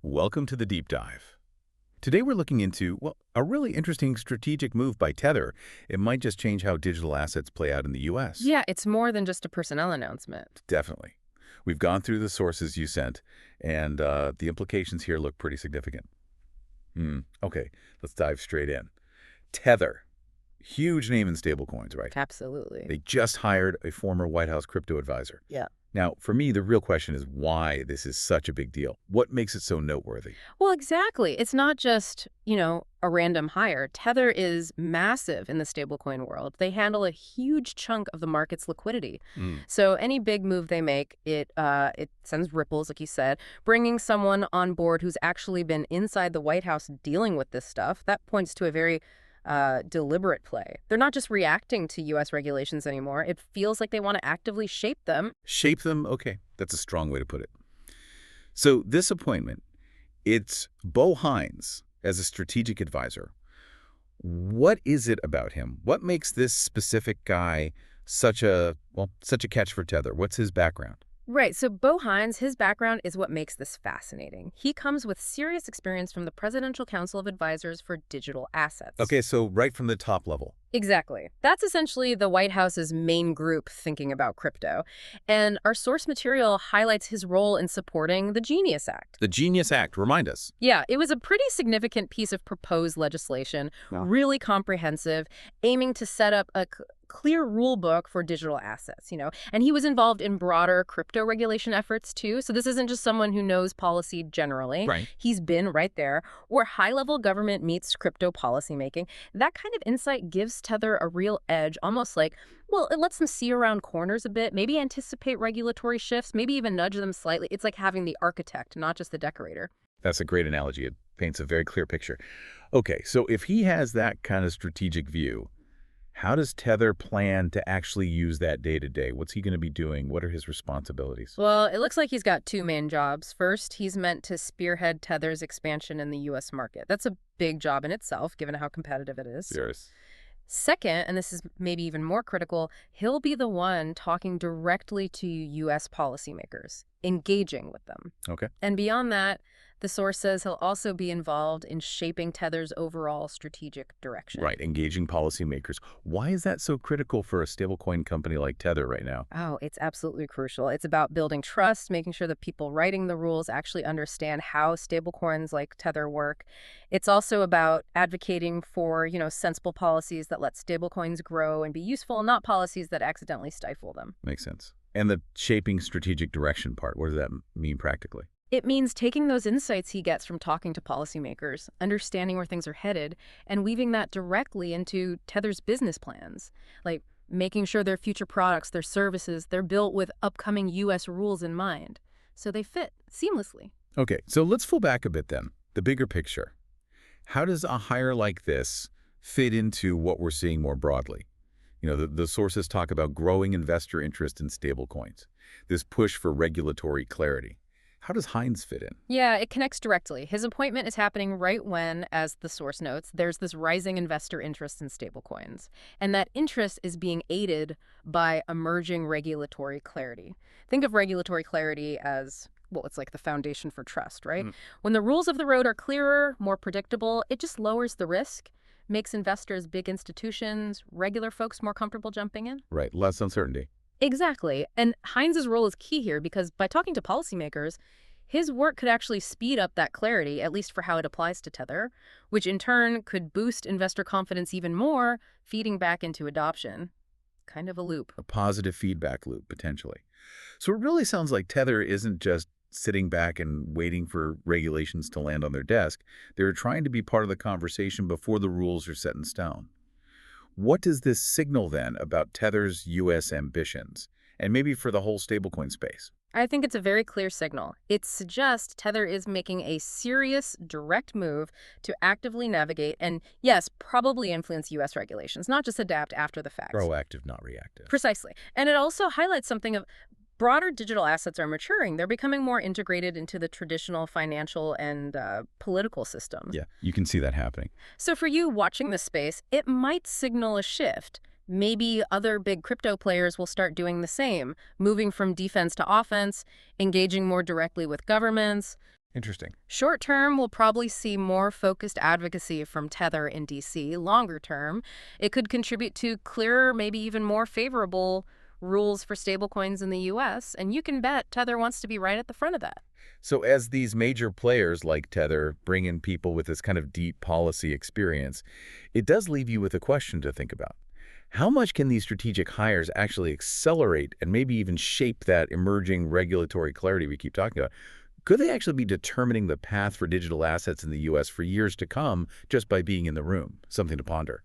Welcome to the deep dive. Today we're looking into, well, a really interesting strategic move by Tether. It might just change how digital assets play out in the US. Yeah, it's more than just a personnel announcement. Definitely. We've gone through the sources you sent, and the implications here look pretty significant. Okay, let's dive straight in. Tether. Huge name in stablecoins, right? Absolutely. They just hired a former White House crypto advisor. Yeah. Now, for me, the real question is why this is such a big deal. What makes it so noteworthy? Well, exactly. It's not just, a random hire. Tether is massive in the stablecoin world. They handle a huge chunk of the market's liquidity. So any big move they make, it sends ripples, like you said. Bringing someone on board who's actually been inside the White House dealing with this stuff, that points to a very deliberate play. They're not just reacting to U.S. regulations anymore. It feels like they want to actively shape them. Shape them? Okay, that's a strong way to put it. So this appointment, it's Hines as a strategic advisor. What is it about him? What makes this specific guy such a catch for Tether? What's his background? Right, so Hines, his background is what makes this fascinating. He comes with serious experience from the Presidential Council of Advisors for Digital Assets. Okay, so right from the top level. Exactly. That's essentially the White House's main group thinking about crypto. And our source material highlights his role in supporting the Genius Act. The Genius Act, remind us. Yeah, it was a pretty significant piece of proposed legislation, really comprehensive, aiming to set up a clear rule book for digital assets, And he was involved in broader crypto regulation efforts, too. So this isn't just someone who knows policy generally. Right. He's been right there where high-level government meets crypto policymaking. That kind of insight gives Tether a real edge, almost like, well, it lets them see around corners a bit, maybe anticipate regulatory shifts, maybe even nudge them slightly. It's like having the architect, not just the decorator. That's a great analogy. It paints a very clear picture. Okay, so if he has that kind of strategic view, how does Tether plan to actually use that day to day? What's he going to be doing? What are his responsibilities? Well, it looks like he's got two main jobs. First, he's meant to spearhead Tether's expansion in the U.S. market. That's a big job in itself, given how competitive it is. Yes. Second, and this is maybe even more critical, he'll be the one talking directly to U.S. policymakers, engaging with them. Okay. And beyond that, the source says he'll also be involved in shaping Tether's overall strategic direction. Right, engaging policymakers. Why is that so critical for a stablecoin company like Tether right now? Oh, it's absolutely crucial. It's about building trust, making sure the people writing the rules actually understand how stablecoins like Tether work. It's also about advocating for, sensible policies that let stablecoins grow and be useful, not policies that accidentally stifle them. Makes sense. And the shaping strategic direction part, what does that mean practically? It means taking those insights he gets from talking to policymakers, understanding where things are headed, and weaving that directly into Tether's business plans, like making sure their future products, their services, they're built with upcoming U.S. rules in mind, so they fit seamlessly. Okay, so let's pull back a bit then. The bigger picture. How does a hire like this fit into what we're seeing more broadly? The sources talk about growing investor interest in stablecoins, this push for regulatory clarity. How does Hines fit in? Yeah, it connects directly. His appointment is happening right when, as the source notes, there's this rising investor interest in stablecoins. And that interest is being aided by emerging regulatory clarity. Think of regulatory clarity as, well, it's like the foundation for trust, right? When the rules of the road are clearer, more predictable, it just lowers the risk, makes investors, big institutions, regular folks more comfortable jumping in. Right, less uncertainty. Exactly. And Hines's role is key here because by talking to policymakers, his work could actually speed up that clarity, at least for how it applies to Tether, which in turn could boost investor confidence even more, feeding back into adoption. Kind of a loop. A positive feedback loop, potentially. So it really sounds like Tether isn't just sitting back and waiting for regulations to land on their desk. They're trying to be part of the conversation before the rules are set in stone. What does this signal then about Tether's U.S. ambitions, and maybe for the whole stablecoin space? I think it's a very clear signal. It suggests Tether is making a serious, direct move to actively navigate and, yes, probably influence U.S. regulations, not just adapt after the fact. Proactive, not reactive. Precisely. And it also highlights something of broader digital assets are maturing. They're becoming more integrated into the traditional financial and political system. Yeah, you can see that happening. So for you watching this space, it might signal a shift. Maybe other big crypto players will start doing the same, moving from defense to offense, engaging more directly with governments. Interesting. Short term, we'll probably see more focused advocacy from Tether in DC. Longer term, it could contribute to clearer, maybe even more favorable rules for stablecoins in the US, and you can bet Tether wants to be right at the front of that. So as these major players like Tether bring in people with this kind of deep policy experience, it does leave you with a question to think about. How much can these strategic hires actually accelerate and maybe even shape that emerging regulatory clarity we keep talking about? Could they actually be determining the path for digital assets in the U.S. for years to come just by being in the room? Something to ponder.